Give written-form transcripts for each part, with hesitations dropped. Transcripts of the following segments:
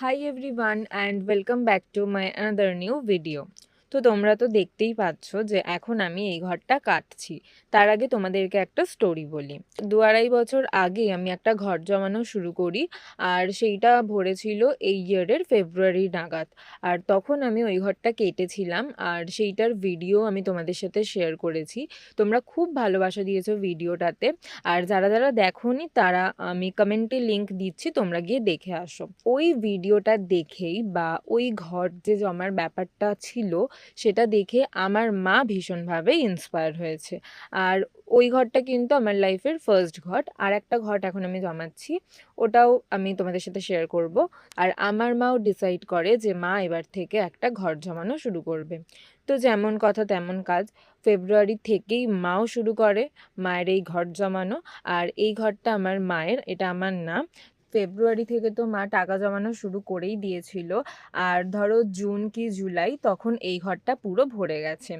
Hi everyone and welcome back to my another new video. তো তোমরা তো দেখতেই পাচ্ছ যে এখন আমি এই ঘরটা কাটছি। তার আগে তোমাদেরকে একটা স্টোরি বলি। 2-2.5 বছর আগে আমি একটা ঘর জমানো শুরু করি, আর সেইটা ভরেছিল এই ইয়ারের ফেব্রুয়ারি নাগাদ। আর তখন আমি ওই ঘরটা কেটেছিলাম, আর সেইটার ভিডিও আমি তোমাদের সাথে শেয়ার করেছি। তোমরা খুব ভালোবাসা দিয়েছো ভিডিওটাতে, আর যারা যারা দেখোনি তারা আমি কমেন্টে লিংক দিচ্ছি, তোমরা গিয়ে দেখে আসো। ওই ভিডিওটা দেখেই বা ওই ঘর যে জমার ব্যাপারটা ছিল সেটা দেখে আমার মা ভীষণভাবে ইন্সপায়ার হয়েছে। আর ওই ঘরটা কিন্তু আমার লাইফের ফার্স্ট ঘর। আর একটা ঘর এখন আমি জমাচ্ছি, ওটাও আমি তোমাদের সাথে শেয়ার করব। আর আমার মাও ডিসাইড করে যে মা এবার থেকে একটা ঘর জমানো শুরু করবে। তো যেমন কথা তেমন কাজ, ফেব্রুয়ারি থেকেই মাও শুরু করে মায়ের এই ঘর জমানো। আর এই ঘরটা আমার মায়ের, এটা আমার না। ফেব্রুয়ারি থেকে তো মা টাকা জমানো শুরু করেই দিয়েছিল, আর ধরো জুন কি জুলাই তখন এই ঘরটা পুরো ভরে গেছে।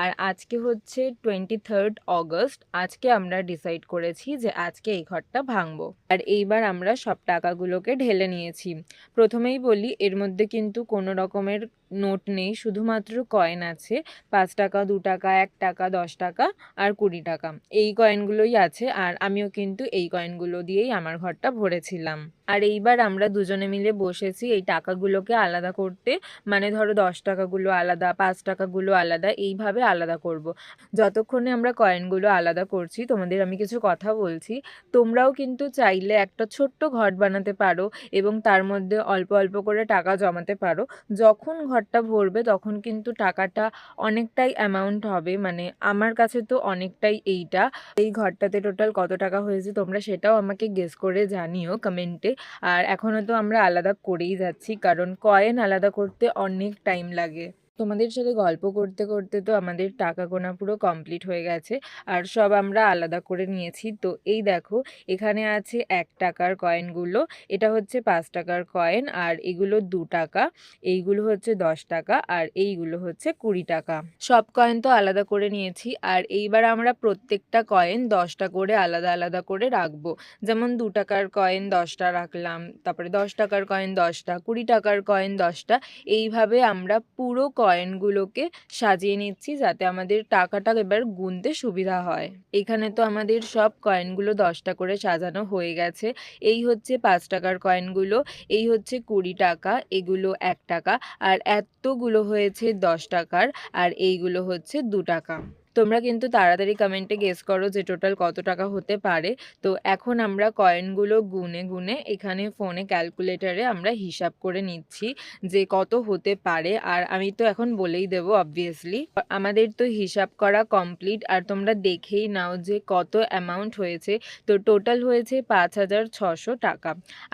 আর আজকে হচ্ছে 23rd অগস্ট। আজকে আমরা ডিসাইড করেছি যে আজকে এই ঘরটা ভাঙবো। আর এইবার আমরা সব টাকাগুলোকে ঢেলে নিয়েছি। প্রথমেই বলি, এর মধ্যে কিন্তু কোনো রকমের নোট নেই, শুধুমাত্র কয়েন আছে। 5 টাকা, 2 টাকা, 1 টাকা, 10 টাকা আর 20 টাকা, এই কয়েনগুলোই আছে। আর আমিও কিন্তু এই কয়েনগুলো দিয়েই আমার ঘরটা ভরেছিলাম। আর এইবার আমরা দুজনে মিলে বসেছি এই টাকাগুলোকে আলাদা করতে। মানে ধরো 10 টাকাগুলো আলাদা, 5 টাকাগুলো আলাদা, এইভাবে আলাদা করব। যতক্ষণে আমরা কয়েনগুলো আলাদা করছি তোমাদের আমি কিছু কথা বলছি। তোমরাও কিন্তু চাইলে একটা ছোট্ট ঘর বানাতে পারো এবং তার মধ্যে অল্প অল্প করে টাকা জমাতে পারো। যখন ঘরটা ভরবে তখন কিন্তু টাকাটা অনেকটাই অ্যামাউন্ট হবে। মানে আমার কাছে তো অনেকটাই এইটা। এই ঘরটাতে টোটাল কত টাকা হয়েছে তোমরা সেটাও আমাকে গেস করে জানিও কমেন্টে। আর এখনও তো আমরা আলাদা করেই যাচ্ছি, কারণ কয়েন আলাদা করতে অনেক টাইম লাগে। তোমাদের সাথে গল্প করতে করতে তো আমাদের টাকা গোনা পুরো কমপ্লিট হয়ে গেছে, আর সব আমরা আলাদা করে নিয়েছি। তো এই দেখো, এখানে আছে 1 টাকার কয়েনগুলো, এটা হচ্ছে 5 টাকার কয়েন, আর এগুলো 2 টাকা, এইগুলো হচ্ছে 10 টাকা, আর এইগুলো হচ্ছে 20 টাকা। সব কয়েন তো আলাদা করে নিয়েছি। আর এইবার আমরা প্রত্যেকটা কয়েন 10টা করে আলাদা আলাদা করে রাখবো। যেমন 2 টাকার কয়েন 10টা রাখলাম, তারপরে 10 টাকার কয়েন 10টা, 20 টাকার কয়েন 10টা। এইভাবে আমরা পুরো কয়েনগুলোকে সাজিয়ে নিচ্ছি যাতে আমাদের টাকাটা এবার গুনতে সুবিধা হয়। এখানে তো আমাদের সব কয়েনগুলো 10টা করে সাজানো হয়ে গেছে। এই হচ্ছে 5 টাকার কয়েনগুলো, এই হচ্ছে 20 টাকা, এগুলো 1 টাকা, আর এতগুলো হয়েছে 10 টাকার, আর এইগুলো হচ্ছে 2 টাকা। তোমরা কিন্তু তাড়াতাড়ি কমেন্টে গেস করো যে টোটাল কত টাকা হতে পারে। তো এখন আমরা কয়েনগুলো গুনে গুনে এখানে ফোনে ক্যালকুলেটরে আমরা হিসাব করে নিচ্ছি যে কত হতে পারে। আর আমি তো এখন বলেই দেবো অবভিয়াসলি। আমাদের তো হিসাব করা কমপ্লিট, আর তোমরা দেখেই নাও যে কত অ্যামাউন্ট হয়েছে। তো টোটাল হয়েছে 5,600 টাকা।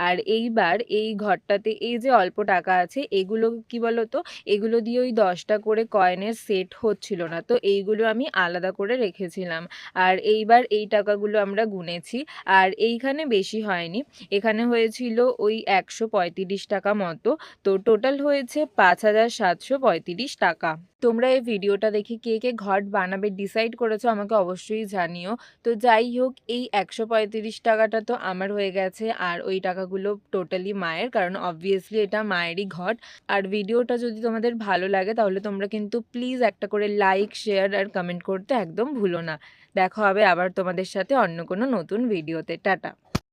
আর এইবার এই ঘরটাতে এই যে অল্প টাকা আছে, এগুলো কি বলো তো, এগুলো দিয়ে ওই 10টা করে কয়েনের সেট হচ্ছিল না, তো এইগুলো আমি আলাদা করে রেখেছিলাম। আর এইবার এই টাকাগুলো আমরা গুনেছি, আর এইখানে বেশি হয়নি, এখানে হয়েছিল ওই 135 টাকা মতো। তো টোটাল হয়েছে 5,735 টাকা। তোমরা এই ভিডিওটা দেখে কে কে ঘর বানাবে ডিসাইড করেছো আমাকে অবশ্যই জানিও। তো যাই হোক, এই 135 টাকাটা তো আমার হয়ে গেছে, আর ওই টাকাগুলো টোটালি মায়ের, কারণ অবভিয়াসলি এটা মায়েরই ঘর। আর ভিডিওটা যদি তোমাদের ভালো লাগে তাহলে তোমরা কিন্তু প্লিজ একটা করে লাইক, শেয়ার আর কমেন্ট করতে একদম ভুলো না। দেখা হবে আবার তোমাদের সাথে অন্য কোনো নতুন ভিডিওতে। টাটা।